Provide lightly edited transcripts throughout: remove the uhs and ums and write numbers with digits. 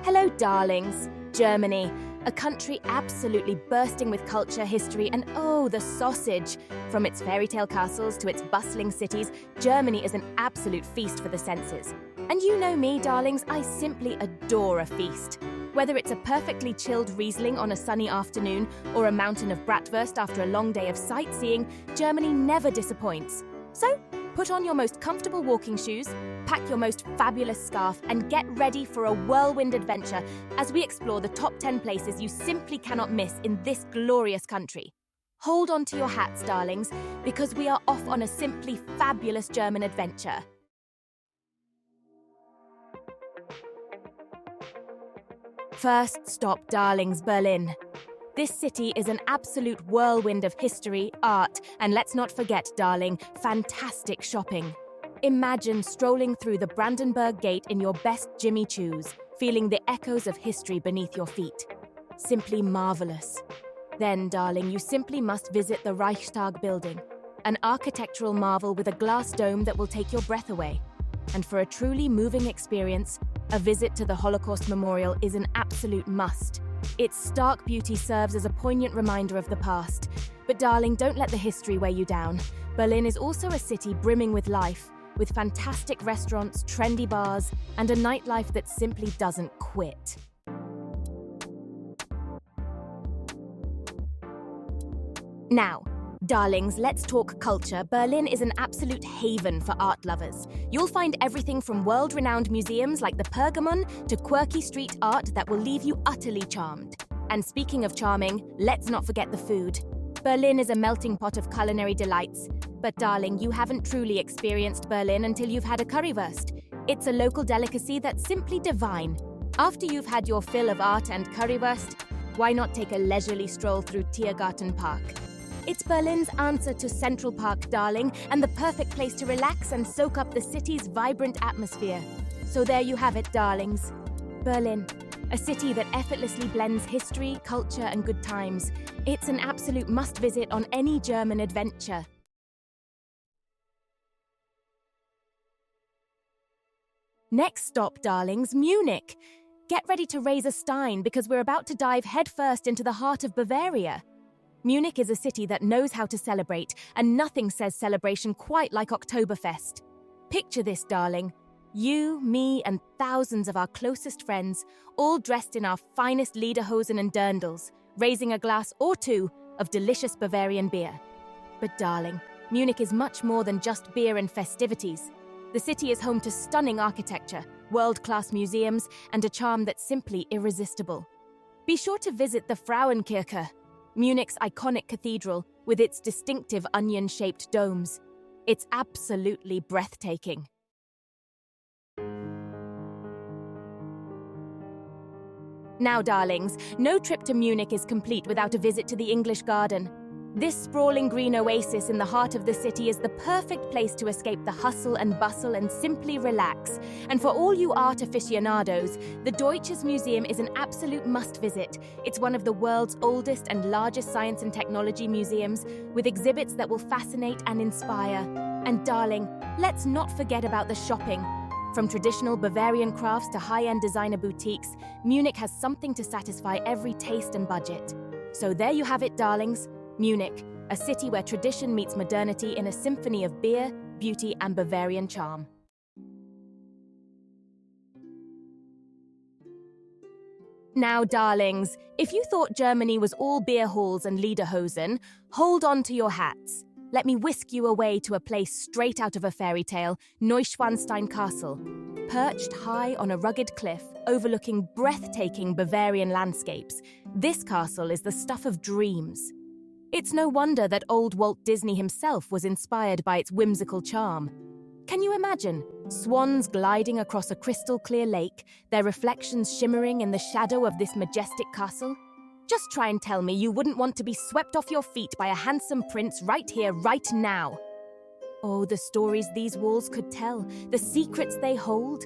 Hello, darlings. Germany, a country absolutely bursting with culture, history, and oh, the sausage. From its fairy tale castles to its bustling cities, Germany is an absolute feast for the senses. And you know me, darlings, I simply adore a feast. Whether it's a perfectly chilled Riesling on a sunny afternoon or a mountain of bratwurst after a long day of sightseeing, Germany never disappoints. So, put on your most comfortable walking shoes, pack your most fabulous scarf, and get ready for a whirlwind adventure as we explore the top 10 places you simply cannot miss in this glorious country. Hold on to your hats, darlings, because we are off on a simply fabulous German adventure. First stop, darlings, Berlin. This city is an absolute whirlwind of history, art, and let's not forget, darling, fantastic shopping. Imagine strolling through the Brandenburg Gate in your best Jimmy Choos, feeling the echoes of history beneath your feet. Simply marvelous. Then, darling, you simply must visit the Reichstag building, an architectural marvel with a glass dome that will take your breath away. And for a truly moving experience, a visit to the Holocaust Memorial is an absolute must. Its stark beauty serves as a poignant reminder of the past. But darling, don't let the history weigh you down. Berlin is also a city brimming with life, with fantastic restaurants, trendy bars, and a nightlife that simply doesn't quit. Now, darlings, let's talk culture. Berlin is an absolute haven for art lovers. You'll find everything from world-renowned museums like the Pergamon to quirky street art that will leave you utterly charmed. And speaking of charming, let's not forget the food. Berlin is a melting pot of culinary delights. But darling, you haven't truly experienced Berlin until you've had a currywurst. It's a local delicacy that's simply divine. After you've had your fill of art and currywurst, why not take a leisurely stroll through Tiergarten Park? It's Berlin's answer to Central Park, darling, and the perfect place to relax and soak up the city's vibrant atmosphere. So there you have it, darlings. Berlin, a city that effortlessly blends history, culture, and good times. It's an absolute must-visit on any German adventure. Next stop, darlings, Munich. Get ready to raise a stein because we're about to dive headfirst into the heart of Bavaria. Munich is a city that knows how to celebrate, and nothing says celebration quite like Oktoberfest. Picture this, darling. You, me, and thousands of our closest friends, all dressed in our finest lederhosen and dirndls, raising a glass or two of delicious Bavarian beer. But darling, Munich is much more than just beer and festivities. The city is home to stunning architecture, world-class museums, and a charm that's simply irresistible. Be sure to visit the Frauenkirche, Munich's iconic cathedral with its distinctive onion-shaped domes. It's absolutely breathtaking. Now, darlings, no trip to Munich is complete without a visit to the English Garden. This sprawling green oasis in the heart of the city is the perfect place to escape the hustle and bustle and simply relax. And for all you art aficionados, the Deutsches Museum is an absolute must-visit. It's one of the world's oldest and largest science and technology museums, with exhibits that will fascinate and inspire. And darling, let's not forget about the shopping. From traditional Bavarian crafts to high-end designer boutiques, Munich has something to satisfy every taste and budget. So there you have it, darlings. Munich, a city where tradition meets modernity in a symphony of beer, beauty, and Bavarian charm. Now, darlings, if you thought Germany was all beer halls and lederhosen, hold on to your hats. Let me whisk you away to a place straight out of a fairy tale, Neuschwanstein Castle. Perched high on a rugged cliff, overlooking breathtaking Bavarian landscapes, this castle is the stuff of dreams. It's no wonder that old Walt Disney himself was inspired by its whimsical charm. Can you imagine? Swans gliding across a crystal-clear lake, their reflections shimmering in the shadow of this majestic castle? Just try and tell me you wouldn't want to be swept off your feet by a handsome prince right here, right now. Oh, the stories these walls could tell, the secrets they hold.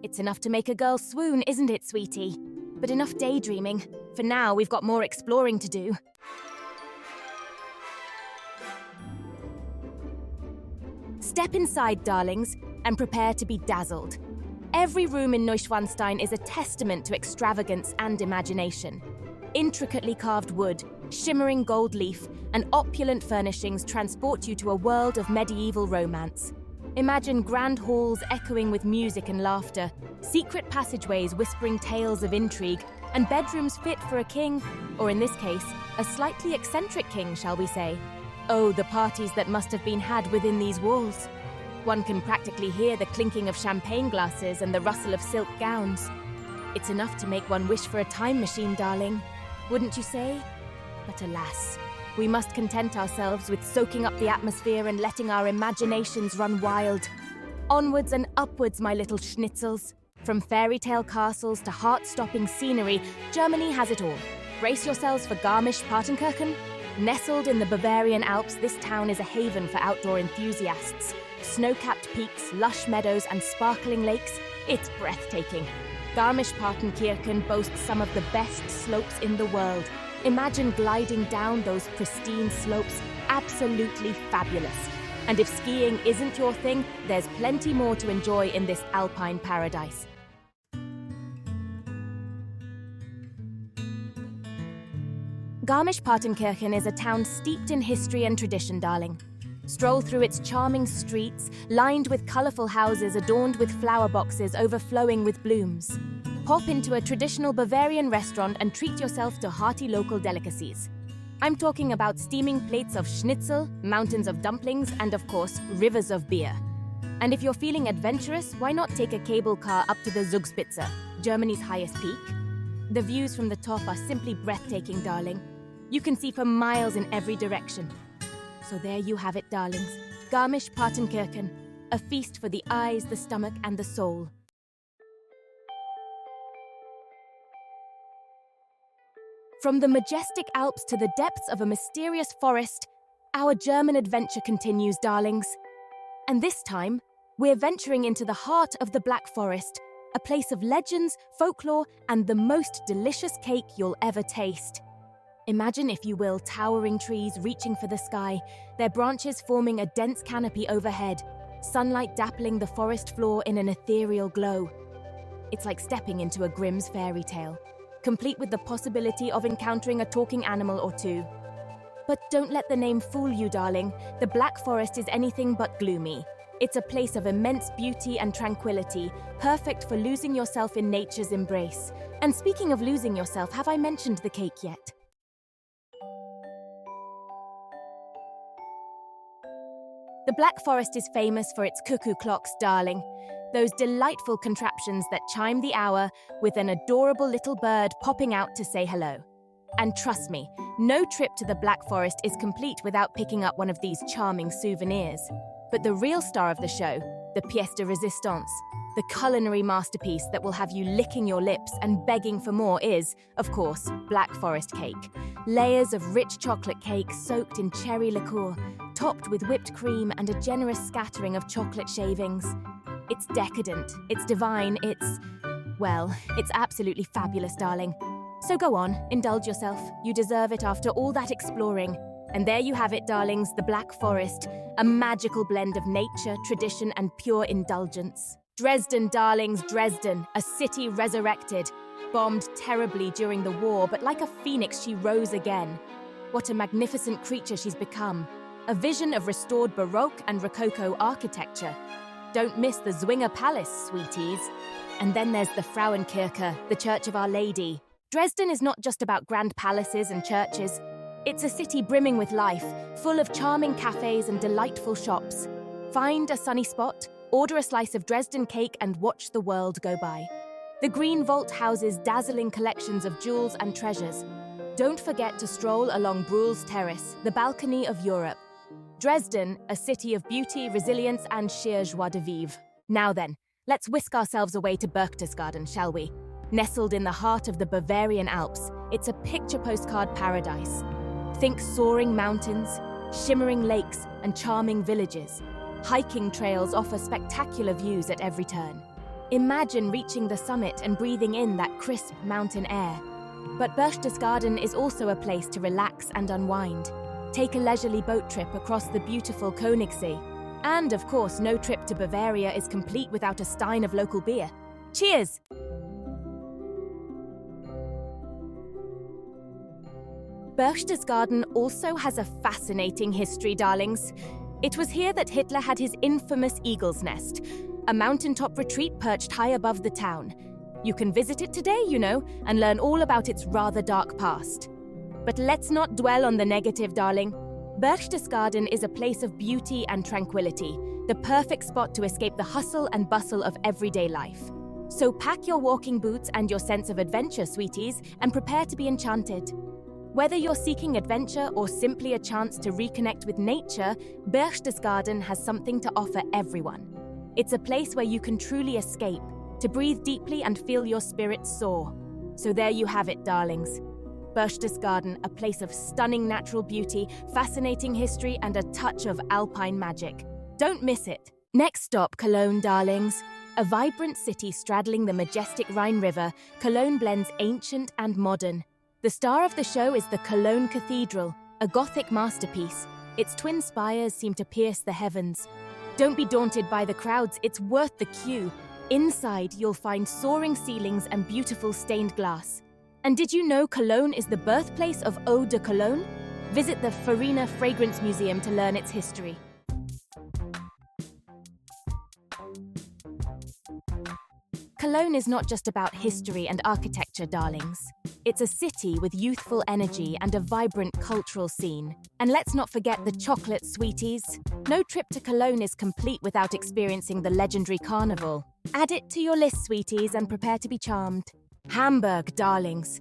It's enough to make a girl swoon, isn't it, sweetie? But enough daydreaming. For now, we've got more exploring to do. Step inside, darlings, and prepare to be dazzled. Every room in Neuschwanstein is a testament to extravagance and imagination. Intricately carved wood, shimmering gold leaf, and opulent furnishings transport you to a world of medieval romance. Imagine grand halls echoing with music and laughter, secret passageways whispering tales of intrigue, and bedrooms fit for a king, or in this case, a slightly eccentric king, shall we say. Oh, the parties that must have been had within these walls. One can practically hear the clinking of champagne glasses and the rustle of silk gowns. It's enough to make one wish for a time machine, darling. Wouldn't you say? But alas, we must content ourselves with soaking up the atmosphere and letting our imaginations run wild. Onwards and upwards, my little schnitzels. From fairy tale castles to heart-stopping scenery, Germany has it all. Brace yourselves for Garmisch-Partenkirchen. Nestled in the Bavarian Alps, this town is a haven for outdoor enthusiasts. Snow-capped peaks, lush meadows, and sparkling lakes, it's breathtaking. Garmisch-Partenkirchen boasts some of the best slopes in the world. Imagine gliding down those pristine slopes, absolutely fabulous. And if skiing isn't your thing, there's plenty more to enjoy in this alpine paradise. Garmisch-Partenkirchen is a town steeped in history and tradition, darling. Stroll through its charming streets, lined with colourful houses adorned with flower boxes overflowing with blooms. Pop into a traditional Bavarian restaurant and treat yourself to hearty local delicacies. I'm talking about steaming plates of schnitzel, mountains of dumplings, and of course, rivers of beer. And if you're feeling adventurous, why not take a cable car up to the Zugspitze, Germany's highest peak? The views from the top are simply breathtaking, darling. You can see for miles in every direction. So there you have it, darlings. Garmisch-Partenkirchen, a feast for the eyes, the stomach, and the soul. From the majestic Alps to the depths of a mysterious forest, our German adventure continues, darlings. And this time, we're venturing into the heart of the Black Forest, a place of legends, folklore, and the most delicious cake you'll ever taste. Imagine, if you will, towering trees reaching for the sky, their branches forming a dense canopy overhead, sunlight dappling the forest floor in an ethereal glow. It's like stepping into a Grimm's fairy tale, complete with the possibility of encountering a talking animal or two. But don't let the name fool you, darling. The Black Forest is anything but gloomy. It's a place of immense beauty and tranquility, perfect for losing yourself in nature's embrace. And speaking of losing yourself, have I mentioned the cake yet? The Black Forest is famous for its cuckoo clocks, darling. Those delightful contraptions that chime the hour with an adorable little bird popping out to say hello. And trust me, no trip to the Black Forest is complete without picking up one of these charming souvenirs. But the real star of the show, the pièce de résistance, the culinary masterpiece that will have you licking your lips and begging for more is, of course, Black Forest cake. Layers of rich chocolate cake soaked in cherry liqueur, topped with whipped cream and a generous scattering of chocolate shavings. It's decadent, it's divine, it's absolutely fabulous, darling. So go on, indulge yourself. You deserve it after all that exploring. And there you have it, darlings, the Black Forest, a magical blend of nature, tradition, and pure indulgence. Dresden, darlings, Dresden, a city resurrected, bombed terribly during the war, but like a phoenix she rose again. What a magnificent creature she's become. A vision of restored Baroque and Rococo architecture. Don't miss the Zwinger Palace, sweeties. And then there's the Frauenkirche, the Church of Our Lady. Dresden is not just about grand palaces and churches. It's a city brimming with life, full of charming cafes and delightful shops. Find a sunny spot, order a slice of Dresden cake, and watch the world go by. The Green Vault houses dazzling collections of jewels and treasures. Don't forget to stroll along Bruhl's Terrace, the balcony of Europe. Dresden, a city of beauty, resilience, and sheer joie de vivre. Now then, let's whisk ourselves away to Berchtesgaden, shall we? Nestled in the heart of the Bavarian Alps, it's a picture postcard paradise. Think soaring mountains, shimmering lakes, and charming villages. Hiking trails offer spectacular views at every turn. Imagine reaching the summit and breathing in that crisp mountain air. But Berchtesgaden is also a place to relax and unwind. Take a leisurely boat trip across the beautiful Königssee. And of course, no trip to Bavaria is complete without a stein of local beer. Cheers! Berchtesgaden also has a fascinating history, darlings. It was here that Hitler had his infamous Eagle's Nest, a mountaintop retreat perched high above the town. You can visit it today, you know, and learn all about its rather dark past. But let's not dwell on the negative, darling. Berchtesgaden is a place of beauty and tranquility, the perfect spot to escape the hustle and bustle of everyday life. So pack your walking boots and your sense of adventure, sweeties, and prepare to be enchanted. Whether you're seeking adventure or simply a chance to reconnect with nature, Berchtesgaden has something to offer everyone. It's a place where you can truly escape, to breathe deeply and feel your spirits soar. So there you have it, darlings. Berchtesgaden, a place of stunning natural beauty, fascinating history, and a touch of alpine magic. Don't miss it. Next stop, Cologne, darlings. A vibrant city straddling the majestic Rhine River, Cologne blends ancient and modern. The star of the show is the Cologne Cathedral, a Gothic masterpiece. Its twin spires seem to pierce the heavens. Don't be daunted by the crowds, it's worth the queue. Inside, you'll find soaring ceilings and beautiful stained glass. And did you know Cologne is the birthplace of Eau de Cologne? Visit the Farina Fragrance Museum to learn its history. Cologne is not just about history and architecture, darlings. It's a city with youthful energy and a vibrant cultural scene. And let's not forget the chocolate, sweeties. No trip to Cologne is complete without experiencing the legendary carnival. Add it to your list, sweeties, and prepare to be charmed. Hamburg, darlings.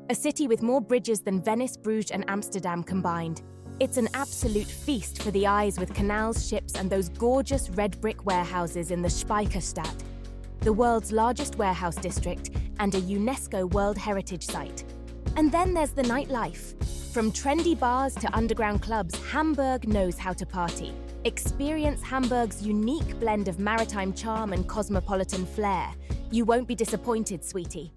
A city with more bridges than Venice, Bruges, and Amsterdam combined. It's an absolute feast for the eyes with canals, ships, and those gorgeous red brick warehouses in the Speicherstadt, the world's largest warehouse district and a UNESCO World Heritage Site. And then there's the nightlife. From trendy bars to underground clubs, Hamburg knows how to party. Experience Hamburg's unique blend of maritime charm and cosmopolitan flair. You won't be disappointed, sweetie.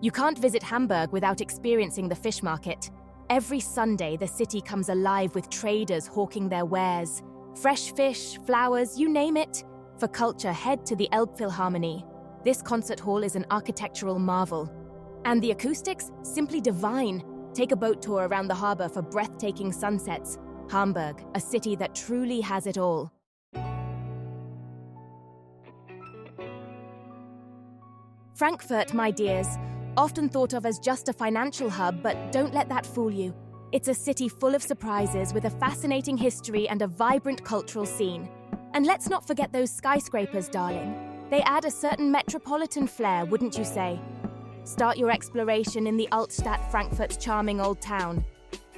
You can't visit Hamburg without experiencing the fish market. Every Sunday, the city comes alive with traders hawking their wares. Fresh fish, flowers, you name it. For culture, head to the Elbphilharmonie. This concert hall is an architectural marvel. And the acoustics? Simply divine. Take a boat tour around the harbor for breathtaking sunsets. Hamburg, a city that truly has it all. Frankfurt, my dears. Often thought of as just a financial hub, but don't let that fool you. It's a city full of surprises with a fascinating history and a vibrant cultural scene. And let's not forget those skyscrapers, darling. They add a certain metropolitan flair, wouldn't you say? Start your exploration in the Altstadt, Frankfurt's charming old town.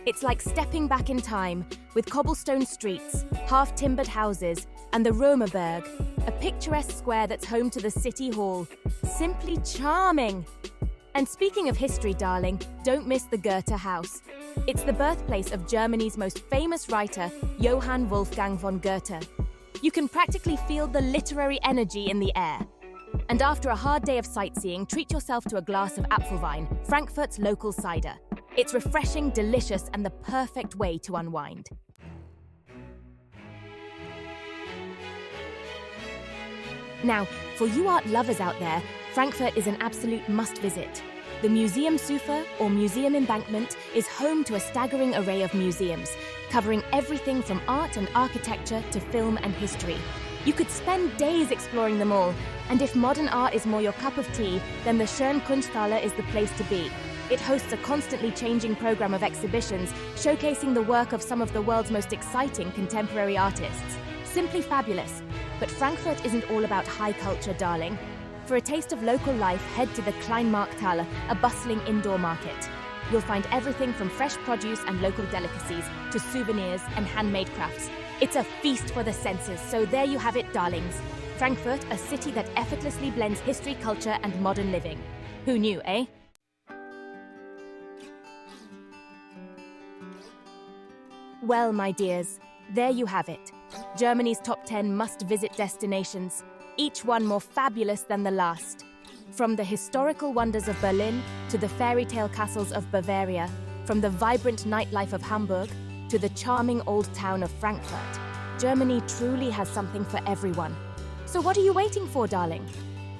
It's like stepping back in time, with cobblestone streets, half-timbered houses, and the Römerberg, a picturesque square that's home to the City Hall. Simply charming! And speaking of history, darling, don't miss the Goethe House. It's the birthplace of Germany's most famous writer, Johann Wolfgang von Goethe. You can practically feel the literary energy in the air. And after a hard day of sightseeing, treat yourself to a glass of Apfelwein, Frankfurt's local cider. It's refreshing, delicious, and the perfect way to unwind. Now, for you art lovers out there, Frankfurt is an absolute must-visit. The Museumsufer, or Museum Embankment, is home to a staggering array of museums, covering everything from art and architecture to film and history. You could spend days exploring them all, and if modern art is more your cup of tea, then the Schönkunsthalle is the place to be. It hosts a constantly changing program of exhibitions, showcasing the work of some of the world's most exciting contemporary artists. Simply fabulous. But Frankfurt isn't all about high culture, darling. For a taste of local life, head to the Kleinmarkthalle, a bustling indoor market. You'll find everything from fresh produce and local delicacies to souvenirs and handmade crafts. It's a feast for the senses, so there you have it, darlings. Frankfurt, a city that effortlessly blends history, culture, and modern living. Who knew, eh? Well, my dears, there you have it. Germany's top 10 must-visit destinations, each one more fabulous than the last. From the historical wonders of Berlin to the fairy tale castles of Bavaria, From the vibrant nightlife of Hamburg to the charming old town of Frankfurt, Germany truly has something for everyone. So what are you waiting for, darling?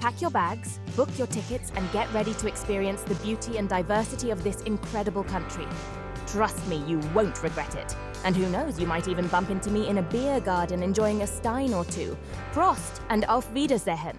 Pack your bags, book your tickets, and get ready to experience the beauty and diversity of this incredible country. Trust me, you won't regret it. And who knows, you might even bump into me in a beer garden enjoying a Stein or two. Prost and auf Wiedersehen!